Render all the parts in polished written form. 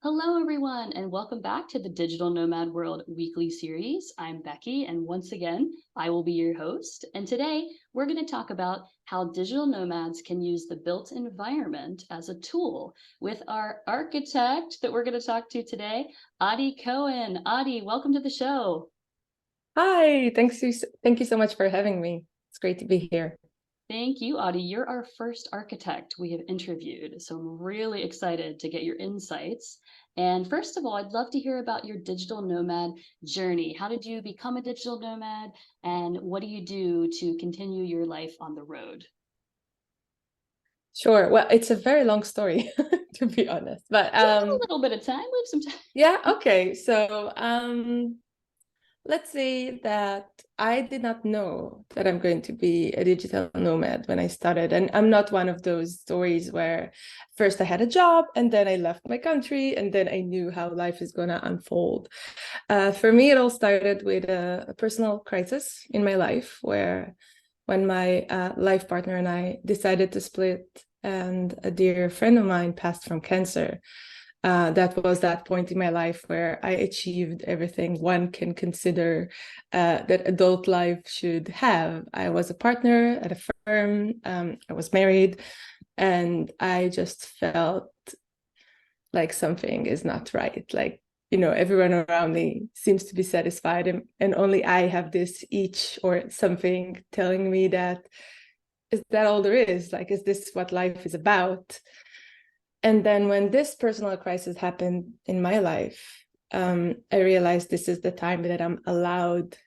Hello, everyone, and welcome back to the Digital Nomad World weekly series. I'm Becky, and once again, I will be your host. And today, we're going to talk about how digital nomads can use the built environment as a tool with our architect that we're going to talk to today, Adi Cohen. Adi, welcome to the show. Hi, thank you so much for having me. It's great to be here. Thank you, Adi. You're our first architect we have interviewed, so I'm really excited to get your insights. And first of all, I'd love to hear about your digital nomad journey. How did you become a digital nomad, and what do you do to continue your life on the road? Sure. Well, it's a very long story, to be honest. But We have a little bit of time. We have some time. yeah, okay. So let's say that I did not know that I'm going to be a digital nomad when I started. And I'm not one of those stories where first I had a job and then I left my country and then I knew how life is going to unfold. For me, it all started with a personal crisis in my life where when my life partner and I decided to split and a dear friend of mine passed from cancer. That was that point in my life where I achieved everything one can consider that adult life should have. I was a partner at a firm, I was married, and I just felt like something is not right. Like, everyone around me seems to be satisfied, and only I have this itch or something telling me that, is that all there is? Like, is this what life is about? And then when this personal crisis happened in my life, I realized this is the time that I'm allowed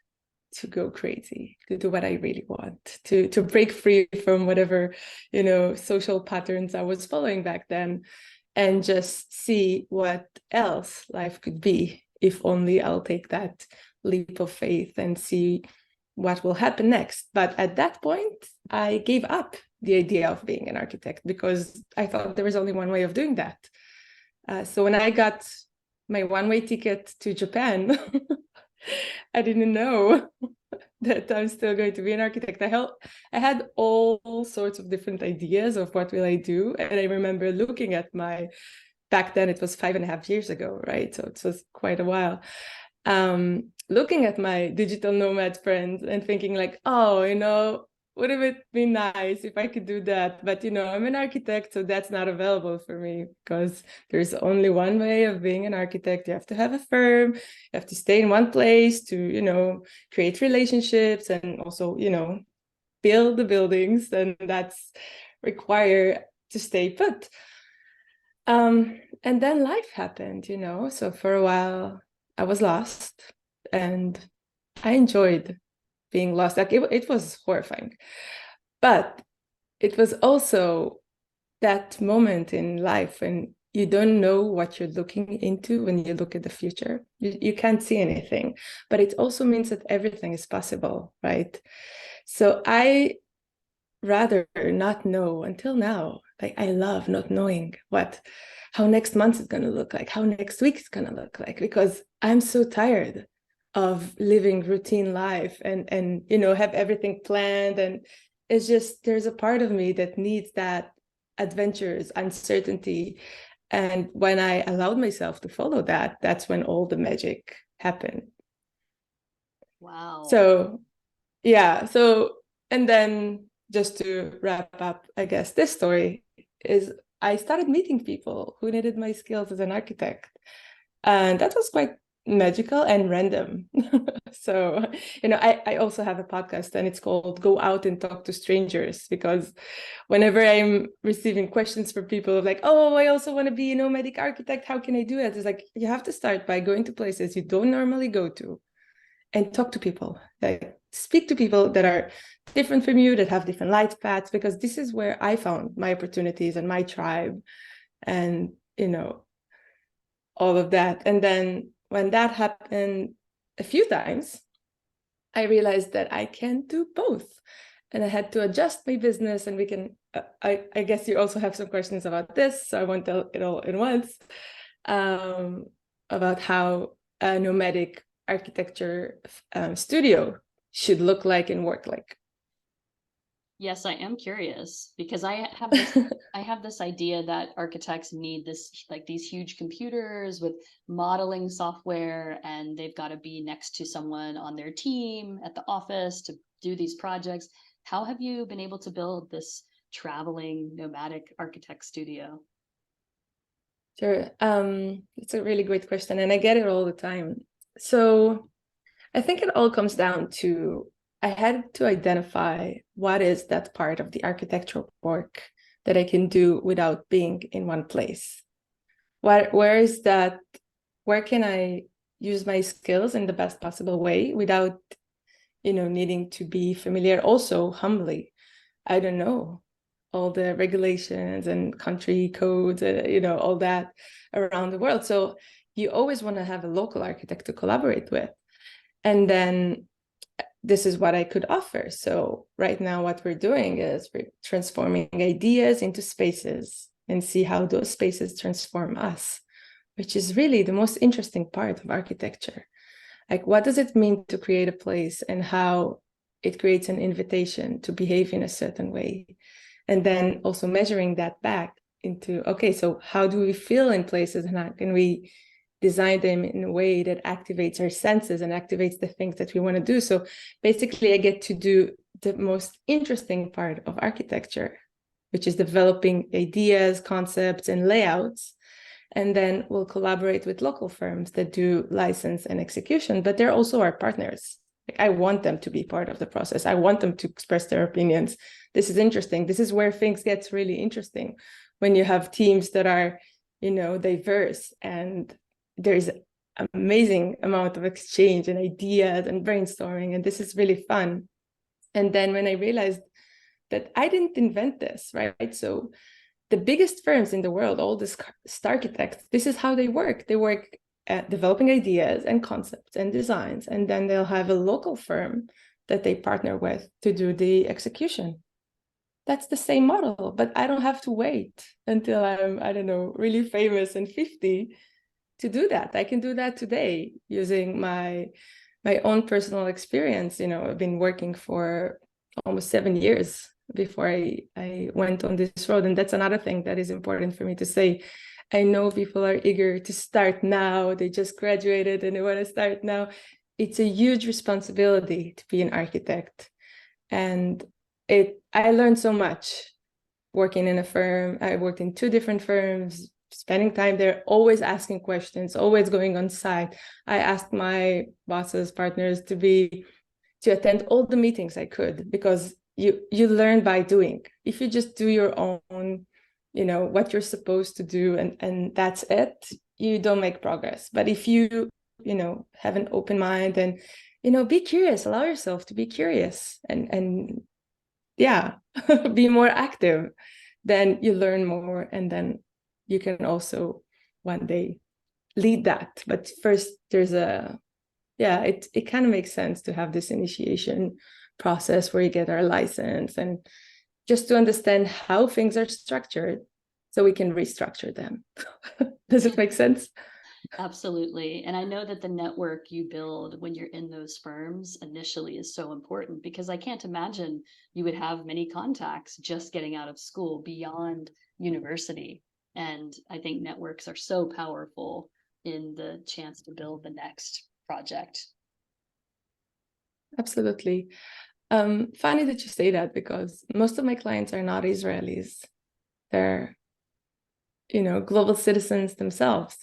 to go crazy, to do what I really want, to break free from whatever, social patterns I was following back then, and just see what else life could be if only I'll take that leap of faith and see what will happen next. But at that point, I gave up the idea of being an architect because I thought there was only one way of doing that. So when I got my one-way ticket to Japan, I didn't know that I'm still going to be an architect. I had all sorts of different ideas of what will I do. And I remember looking at back then it was 5.5 years ago, right? So it was quite a while. Looking at my digital nomad friends and thinking like, oh, wouldn't it be nice if I could do that? But, I'm an architect, so that's not available for me because there's only one way of being an architect. You have to have a firm, you have to stay in one place to, create relationships and also, build the buildings, and that's required to stay put. And then life happened, so for a while I was lost and I enjoyed being lost. Like it was horrifying, but it was also that moment in life when you don't know what you're looking into when you look at the future. You can't see anything, but it also means that everything is possible, right? So I rather not know until now. Like I love not knowing how next month is going to look like, how next week is going to look like, because I'm so tired of living routine life and have everything planned. And it's just, there's a part of me that needs that adventures, uncertainty. And when I allowed myself to follow that, that's when all the magic happened. Wow. So yeah. So, and then just to wrap up, I guess this story is I started meeting people who needed my skills as an architect. And that was quite magical and random. So, I also have a podcast and it's called Go Out and Talk to Strangers, because whenever I'm receiving questions from people like, oh, I also want to be a nomadic architect, how can I do it? It's like, you have to start by going to places you don't normally go to and talk to people, like speak to people that are different from you, that have different light paths, because this is where I found my opportunities and my tribe and, all of that. And then when that happened a few times, I realized that I can do both. And I had to adjust my business, and we can, I guess you also have some questions about this, so I won't tell it all at once, about how a nomadic architecture studio should look like and work like. Yes, I am curious because I have this idea that architects need this like these huge computers with modeling software, and they've got to be next to someone on their team at the office to do these projects. How have you been able to build this traveling nomadic architect studio? Sure. It's a really great question, and I get it all the time. So I think it all comes down to I had to identify what is that part of the architectural work that I can do without being in one place. Where is that? Where can I use my skills in the best possible way without, needing to be familiar? Also, humbly, I don't know all the regulations and country codes, all that around the world. So you always want to have a local architect to collaborate with. And then this is what I could offer. So right now, what we're doing is we're transforming ideas into spaces and see how those spaces transform us, which is really the most interesting part of architecture. Like, what does it mean to create a place and how it creates an invitation to behave in a certain way? And then also measuring that back into, okay, so how do we feel in places and how can we design them in a way that activates our senses and activates the things that we want to do? So basically, I get to do the most interesting part of architecture, which is developing ideas, concepts, and layouts. And then we'll collaborate with local firms that do license and execution, but they're also our partners. Like, I want them to be part of the process. I want them to express their opinions. This is interesting. This is where things get really interesting when you have teams that are, diverse, and there's an amazing amount of exchange and ideas and brainstorming, and this is really fun. And then when I realized that I didn't invent this, right? So the biggest firms in the world, all the architects, this is how they work. They work at developing ideas and concepts and designs, and then they'll have a local firm that they partner with to do the execution. That's the same model, but I don't have to wait until I'm, I don't know, really famous and 50 to do that. I can do that today using my own personal experience. I've been working for almost 7 years before I went on this road. And that's another thing that is important for me to say. I know people are eager to start now. They just graduated and they want to start now. It's a huge responsibility to be an architect. And I learned so much working in a firm. I worked in 2 different firms, spending time there, always asking questions, always going on site. I asked my bosses, partners to attend all the meetings I could, because you learn by doing. If you just do your own, what you're supposed to do, and that's it, you don't make progress. But if you have an open mind and be curious, allow yourself to be curious, and yeah, be more active, then you learn more, and then you can also one day lead that. But first, it kind of makes sense to have this initiation process where you get our license, and just to understand how things are structured so we can restructure them. Does it make sense? Absolutely. And I know that the network you build when you're in those firms initially is so important, because I can't imagine you would have many contacts just getting out of school beyond university. And I think networks are so powerful in the chance to build the next project. Absolutely. Funny that you say that, because most of my clients are not Israelis. They're, global citizens themselves.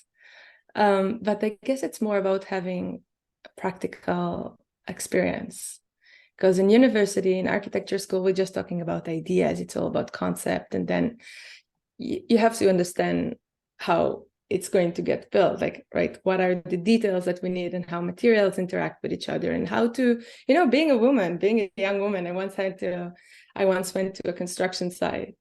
But I guess it's more about having a practical experience. Because in university, in architecture school, we're just talking about ideas. It's all about concept. And then you have to understand how it's going to get built. Like, right, what are the details that we need, and how materials interact with each other, and how to, being a woman, being a young woman, I once went to a construction site,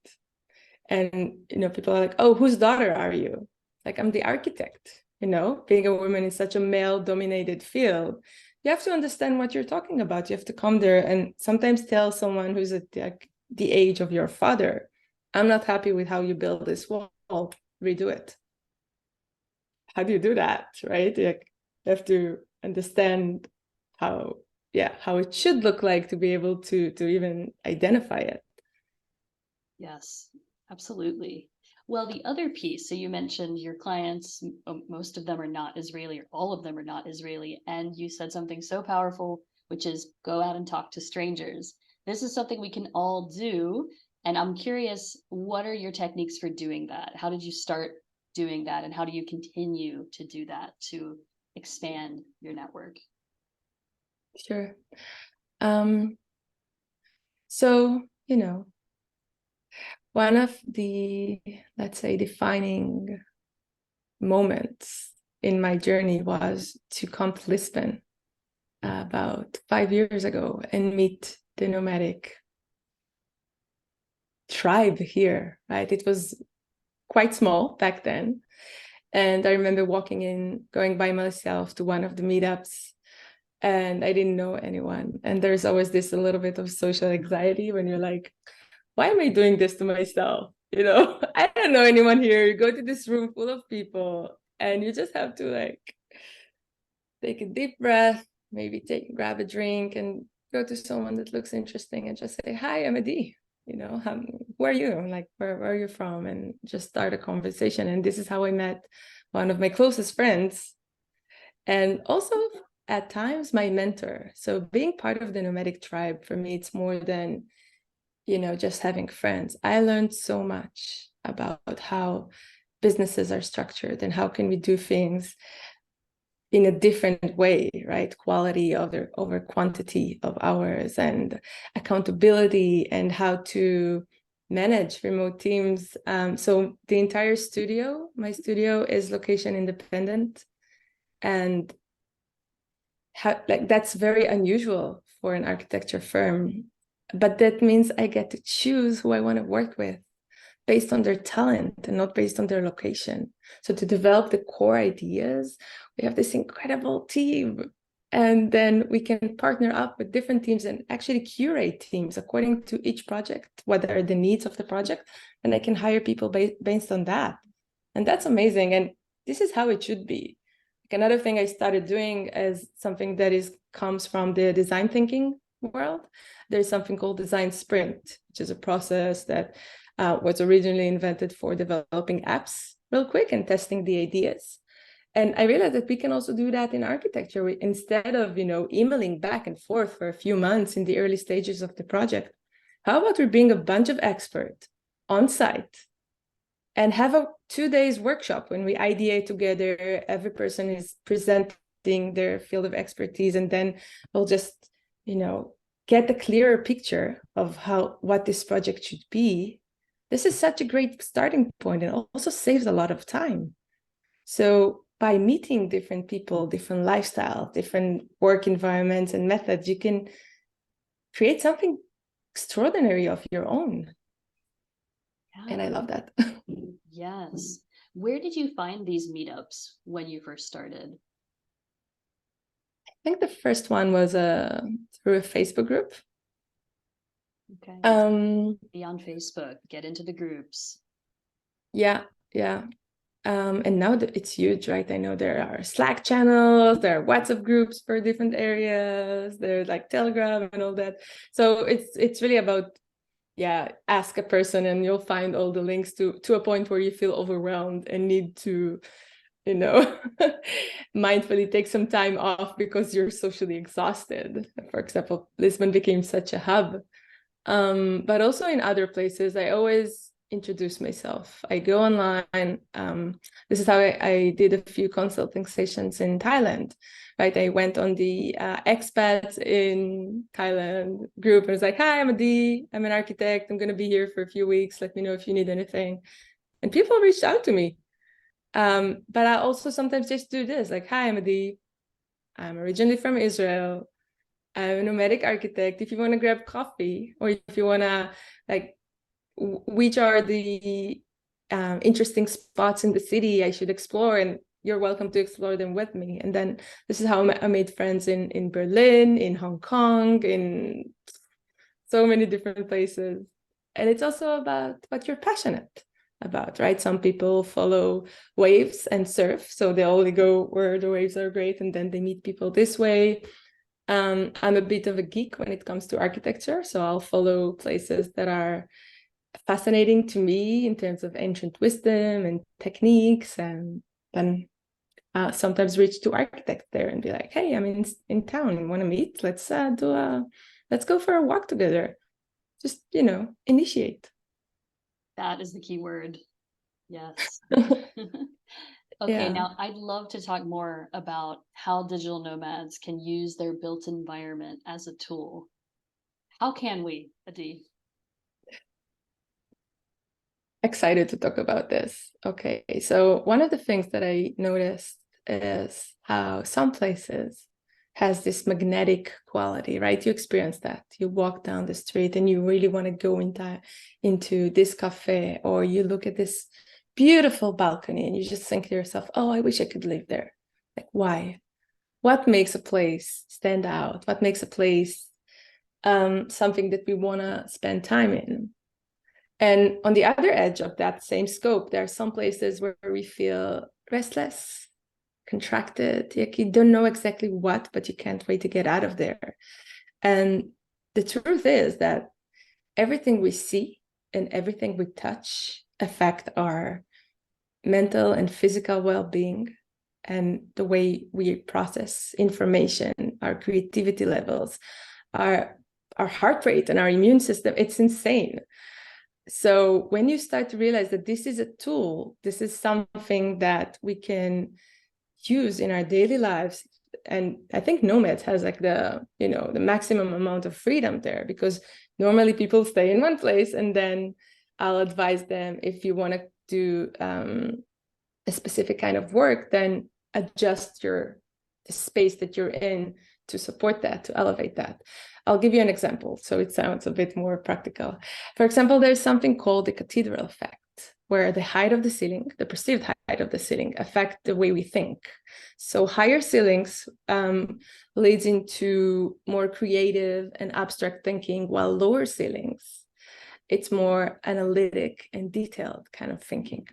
and, people are like, oh, whose daughter are you? Like, I'm the architect. Being a woman in such a male dominated field, you have to understand what you're talking about. You have to come there and sometimes tell someone who's at the age of your father, I'm not happy with how you build this wall, redo it. How do you do that, right? You have to understand how it should look like to be able to even identify it. Yes, absolutely. Well, the other piece, so you mentioned your clients, most of them are not Israeli, or all of them are not Israeli. And you said something so powerful, which is go out and talk to strangers. This is something we can all do. And I'm curious, what are your techniques for doing that? How did you start doing that? And how do you continue to do that to expand your network? Sure. So, one of the, let's say, defining moments in my journey was to come to Lisbon about 5 years ago and meet the nomadic tribe here, right? It was quite small back then. And I remember walking in, going by myself to one of the meetups, and I didn't know anyone. And there's always this a little bit of social anxiety when you're like, why am I doing this to myself? I don't know anyone here. You go to this room full of people and you just have to like take a deep breath, maybe grab a drink and go to someone that looks interesting and just say, hi, I'm Adi. Who are you? Like, where are you from? And just start a conversation. And this is how I met one of my closest friends. And also at times my mentor. So being part of the nomadic tribe, for me, it's more than just having friends. I learned so much about how businesses are structured and how can we do things in a different way, right? Quality over quantity of hours, and accountability, and how to manage remote teams. So the entire studio, my studio, is location independent, and that's very unusual for an architecture firm. But that means I get to choose who I want to work with based on their talent and not based on their location. So to develop the core ideas, we have this incredible team. And then we can partner up with different teams and actually curate teams according to each project, what are the needs of the project. And I can hire people based on that. And that's amazing. And this is how it should be. Another thing I started doing is something that comes from the design thinking world. There's something called design sprint, which is a process that was originally invented for developing apps real quick and testing the ideas. And I realized that we can also do that in architecture. Instead of emailing back and forth for a few months in the early stages of the project, how about we bring a bunch of experts on site and have a 2 days workshop when we ideate together. Every person is presenting their field of expertise, and then we'll just, get a clearer picture of what this project should be. This is such a great starting point, and also saves a lot of time. So by meeting different people, different lifestyle, different work environments and methods, you can create something extraordinary of your own. Yeah. And I love that. Yes. Where did you find these meetups when you first started? I think the first one was through a Facebook group. Okay. Be on Facebook, get into the groups. Yeah. And now it's huge, right? I know there are Slack channels, there are WhatsApp groups for different areas, there's like Telegram and all that. So it's really about, ask a person and you'll find all the links to a point where you feel overwhelmed and need to, mindfully take some time off because you're socially exhausted. For example, Lisbon became such a hub. But also in other places, I always introduce myself. I go online. This is how I did a few consulting sessions in Thailand, right? I went on the expats in Thailand group and was like, hi, I'm Adi. I'm an architect. I'm going to be here for a few weeks. Let me know if you need anything. And people reached out to me. But I also sometimes just do this, like, hi, I'm Adi. I'm originally from Israel. I'm a nomadic architect. If you want to grab coffee, or if you want to, like, which are the interesting spots in the city I should explore, and you're welcome to explore them with me. And then this is how I made friends in Berlin, in Hong Kong, in so many different places. And it's also about what you're passionate about, right? Some people follow waves and surf, so they only go where the waves are great, and then they meet people this way. I'm a bit of a geek when it comes to architecture, so I'll follow places that are fascinating to me in terms of ancient wisdom and techniques. And then sometimes reach to architects there and be like, hey, I'm in town, you want to meet? Let's go for a walk together. Just, initiate. That is the key word. Yes. Okay, Yeah. now I'd love to talk more about how digital nomads can use their built environment as a tool. How can we, Adi? Excited to talk about this. Okay, so one of the things that I noticed is how some places has this magnetic quality, right? You experience that. You walk down the street and you really want to go into this cafe, or you look at this beautiful balcony and you just think to yourself, oh, I wish I could live there. Like, why? What makes a place stand out? What makes a place something that we want to spend time in? And on the other edge of that same scope, there are some places where we feel restless, contracted. Like you don't know exactly what, but you can't wait to get out of there. And the truth is that everything we see and everything we touch affect our mental and physical well-being, and the way we process information, our creativity levels, our heart rate, and our immune system. It's insane. So when you start to realize that this is a tool, this is something that we can use in our daily lives. And I think Nomad has like the maximum amount of freedom there, because normally people stay in one place, and then I'll advise them, if you want to do a specific kind of work, then adjust the space that you're in to support that, to elevate that. I'll give you an example so it sounds a bit more practical. For example, there's something called the cathedral effect, where the height of the ceiling, the perceived height of the ceiling, affect the way we think. So higher ceilings leads into more creative and abstract thinking, while lower ceilings, it's more analytic and detailed kind of thinking.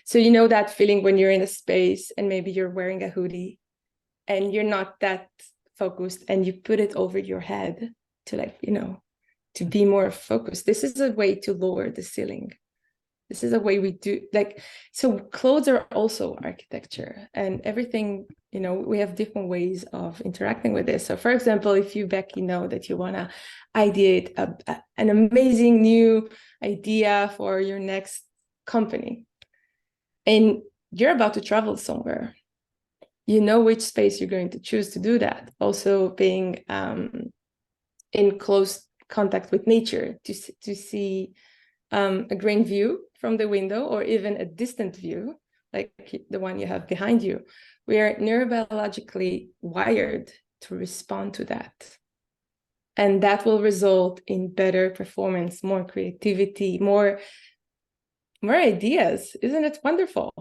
So you know that feeling when you're in a space and maybe you're wearing a hoodie and you're not that focused, and you put it over your head to to be more focused. This is a way to lower the ceiling. This is a way we do, so clothes are also architecture, and everything, we have different ways of interacting with this. So for example, if you, Becky, know that you want to ideate an amazing new idea for your next company, and you're about to travel somewhere, you know which space you're going to choose to do that. Also being in close contact with nature to see a green view from the window, or even a distant view like the one you have behind you. We are neurobiologically wired to respond to that. And that will result in better performance, more creativity, more ideas. Isn't it wonderful?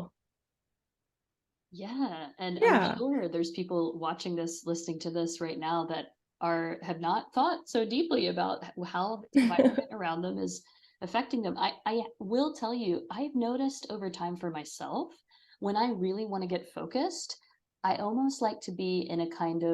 Yeah, and Yeah. I'm sure there's people watching this, listening to this right now that have not thought so deeply about how the environment around them is affecting them. I will tell you, I've noticed over time for myself, when I really want to get focused, I almost like to be in a tiny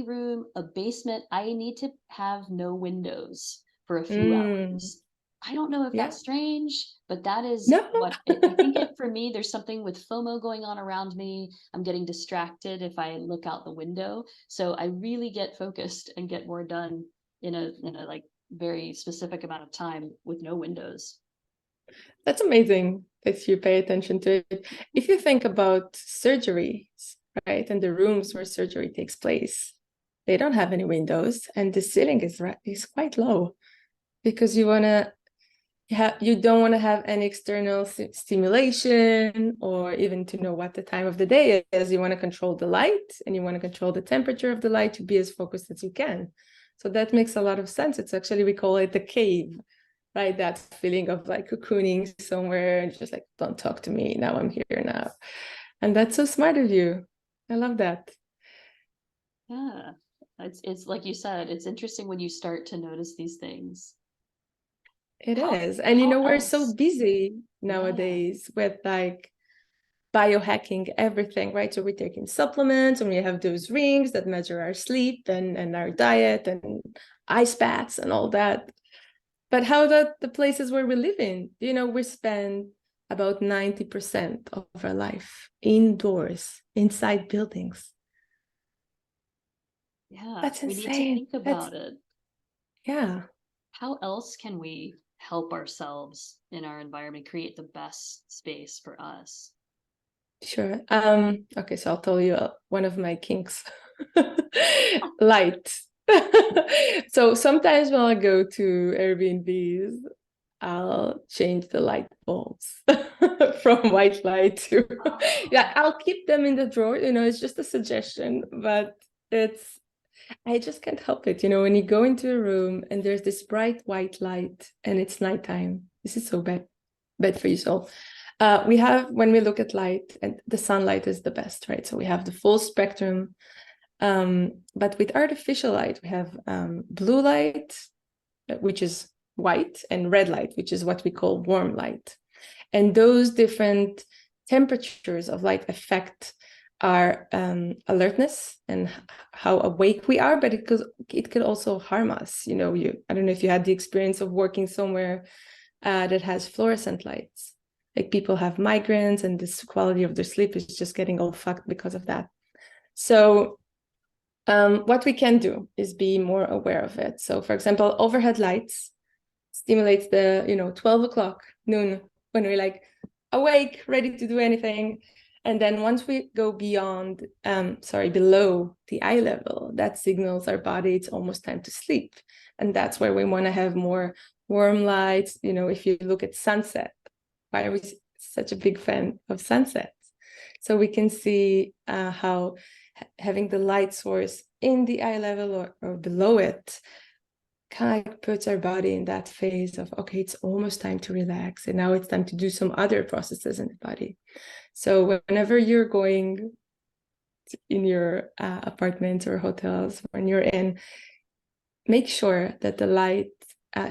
room, a basement. I need to have no windows for a few hours. I don't know if Yeah. that's strange, but that is No. what I think for me. There's something with FOMO going on around me. I'm getting distracted if I look out the window. So I really get focused and get more done in a like very specific amount of time with no windows. That's amazing that you pay attention to it. If you think about surgeries, right, and the rooms where surgery takes place, they don't have any windows, and the ceiling is quite low, because you don't want to have any external stimulation, or even to know what the time of the day is. You want to control the light, and you want to control the temperature of the light to be as focused as you can. So that makes a lot of sense. It's actually, we call it the cave, right? That feeling of like cocooning somewhere and just like, don't talk to me, now I'm here now. And that's so smart of you. I love that. Yeah, it's like you said, it's interesting when you start to notice these things. It How is. And we're so else? busy Yeah. nowadays with like biohacking everything, right? So we're taking supplements, and we have those rings that measure our sleep and our diet and ice baths and all that. But how about the places where we live in? You know, we spend about 90% of our life indoors, inside buildings. Yeah, That's we need to insane. think about it. Yeah. How else can we help ourselves in our environment create the best space for us? Sure. Okay, so I'll tell you one of my kinks. Light. So sometimes when I go to Airbnbs, I'll change the light bulbs from white light to yeah, I'll keep them in the drawer, you know, it's just a suggestion, but it's I just can't help it. You know, when you go into a room and there's this bright white light and it's nighttime, this is so bad for your soul. We have, when we look at light, and the sunlight is the best, right? So we have the full spectrum. But with artificial light, we have blue light, which is white, and red light, which is what we call warm light. And those different temperatures of light affect our alertness and how awake we are, but it could also harm us. You know, I don't know if you had the experience of working somewhere that has fluorescent lights. Like people have migraines and this quality of their sleep is just getting all fucked because of that. So what we can do is be more aware of it. So for example, overhead lights stimulates the, 12 o'clock noon when we're like awake, ready to do anything. And then once we go below the eye level, that signals our body it's almost time to sleep. And that's where we want to have more warm lights. You know, if you look at sunset, why are we such a big fan of sunsets? So we can see how having the light source in the eye level or below it kind of puts our body in that phase of, okay, it's almost time to relax. And now it's time to do some other processes in the body. So whenever you're going in your apartments or hotels, when you're in, make sure that the light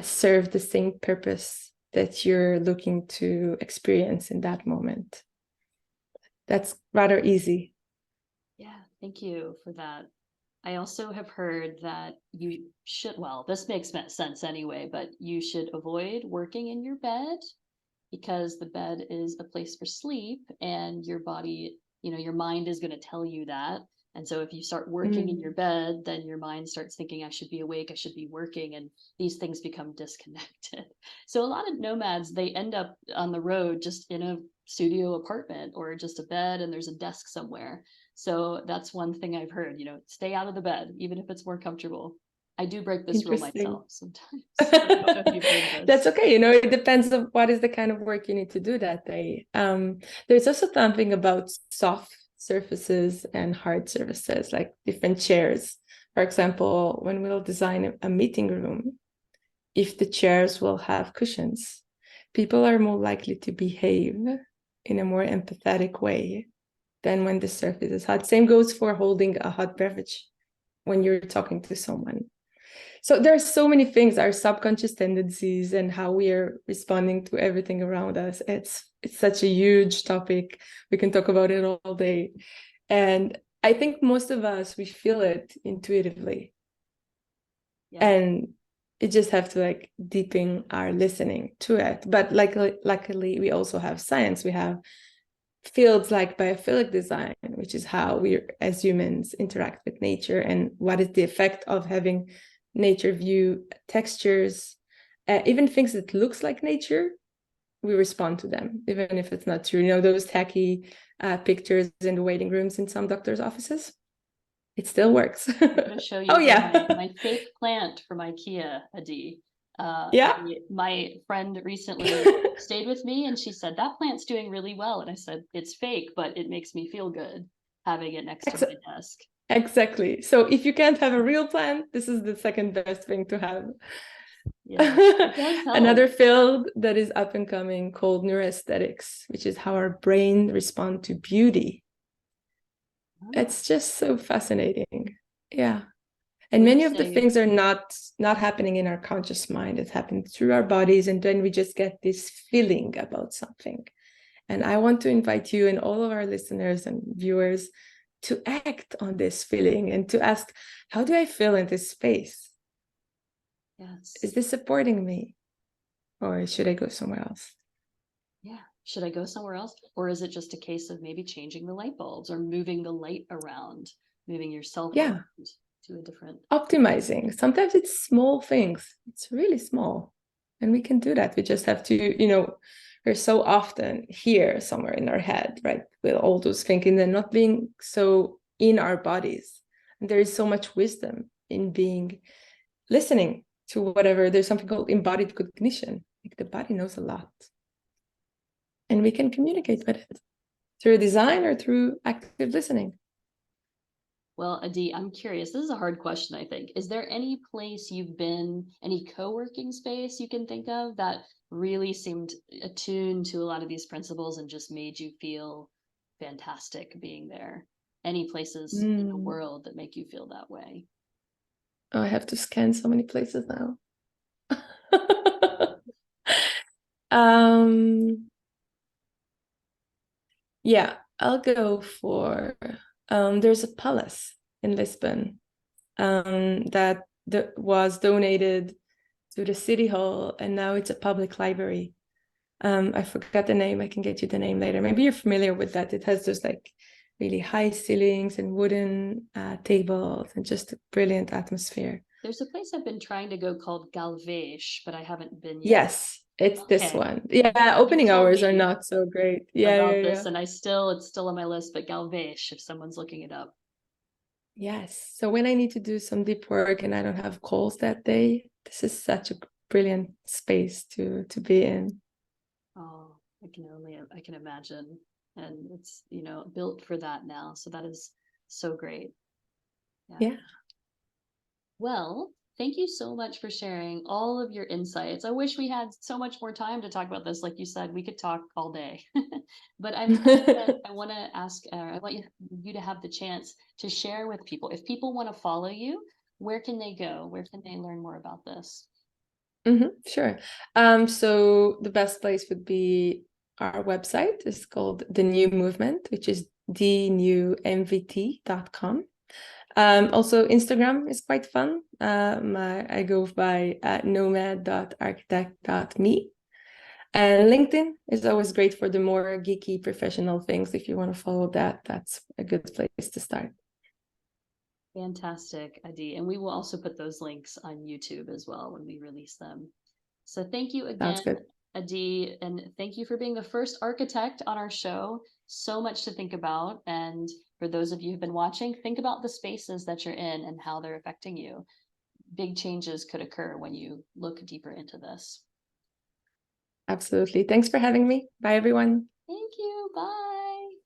serve the same purpose that you're looking to experience in that moment. That's rather easy. Yeah, thank you for that. I also have heard that you should, well, this makes sense anyway, but you should avoid working in your bed because the bed is a place for sleep and your body, your mind is going to tell you that. And so if you start working in your bed, then your mind starts thinking, I should be awake, I should be working, and these things become disconnected. So a lot of nomads, they end up on the road just in a studio apartment or just a bed and there's a desk somewhere. So that's one thing I've heard, stay out of the bed, even if it's more comfortable. I do break this rule myself sometimes. I don't know if you've heard this. That's okay. You know, it depends on what is the kind of work you need to do that day. There's also something about soft surfaces and hard surfaces, like different chairs. For example, when we'll design a meeting room, if the chairs will have cushions, people are more likely to behave in a more empathetic way than when the surface is hot. Same goes for holding a hot beverage when you're talking to someone. So there's so many things, our subconscious tendencies and how we are responding to everything around us. It's such a huge topic. We can talk about it all day. And I think most of us, we feel it intuitively. Yeah. And you just have to like deepen our listening to it. But luckily, we also have science. We have fields like biophilic design, which is how we as humans interact with nature and what is the effect of having nature view textures, even things that looks like nature, we respond to them, even if it's not true. You know, those tacky pictures in the waiting rooms in some doctors' offices, it still works. I'm going to show you my fake plant from IKEA, Adi. Yeah. My friend recently stayed with me and she said, that plant's doing really well. And I said, it's fake, but it makes me feel good having it next to my desk. Exactly. So if you can't have a real plant, this is the second best thing to have. Yeah, it does help. Another field that is up and coming called neuroaesthetics, which is how our brain respond to beauty. Oh. It's just so fascinating. Yeah. And many of the things are not happening in our conscious mind. It happens through our bodies, and then we just get this feeling about something. And I want to invite you and all of our listeners and viewers to act on this feeling and to ask, how do I feel in this space? Yes. Is this supporting me? or should I go somewhere else? Yeah. Should I go somewhere else? Or is it just a case of maybe changing the light bulbs or moving the light around, moving yourself Yeah, around to a different. optimizing. Sometimes it's small things. It's really small. And we can do that. We just have to, we're so often here somewhere in our head, right? With all those thinking and not being so in our bodies. And there is so much wisdom in being listening to whatever. There's something called embodied cognition. Like the body knows a lot. And we can communicate with it through design or through active listening. Well, Adi, I'm curious. This is a hard question, I think. Is there any place you've been, any co-working space you can think of that really seemed attuned to a lot of these principles and just made you feel fantastic being there? Any places in the world that make you feel that way? Oh, I have to scan so many places now. Yeah, I'll go for there's a palace in Lisbon that was donated to the city hall, and now it's a public library. I forgot the name. I can get you the name later. Maybe you're familiar with that. It has those like really high ceilings and wooden tables and just a brilliant atmosphere. There's a place I've been trying to go called Galvez, but I haven't been yet. Yes, it's this Okay. one. Yeah, opening told hours are me not so great. Yeah, about yeah, this, yeah. and it's still on my list, but Galvez, if someone's looking it up. Yes. So when I need to do some deep work and I don't have calls that day, this is such a brilliant space to be in. Oh, I can imagine. And it's, built for that now. So that is so great. Yeah. Well, thank you so much for sharing all of your insights. I wish we had so much more time to talk about this. Like you said, we could talk all day. But I want to ask, I want you to have the chance to share with people. If people want to follow you, where can they go? Where can they learn more about this? Sure. So the best place would be our website. It's called The New Movement, which is thenewmvt.com. Also, Instagram is quite fun. I go by nomad.architect.me. And LinkedIn is always great for the more geeky professional things. If you want to follow that, that's a good place to start. Fantastic, Adi. And we will also put those links on YouTube as well when we release them. So thank you Sounds again, good. Adi, and thank you for being the first architect on our show. So much to think about. And for those of you who've been watching, think about the spaces that you're in and how they're affecting you. Big changes could occur when you look deeper into this. Absolutely. Thanks for having me. Bye, everyone. Thank you. Bye.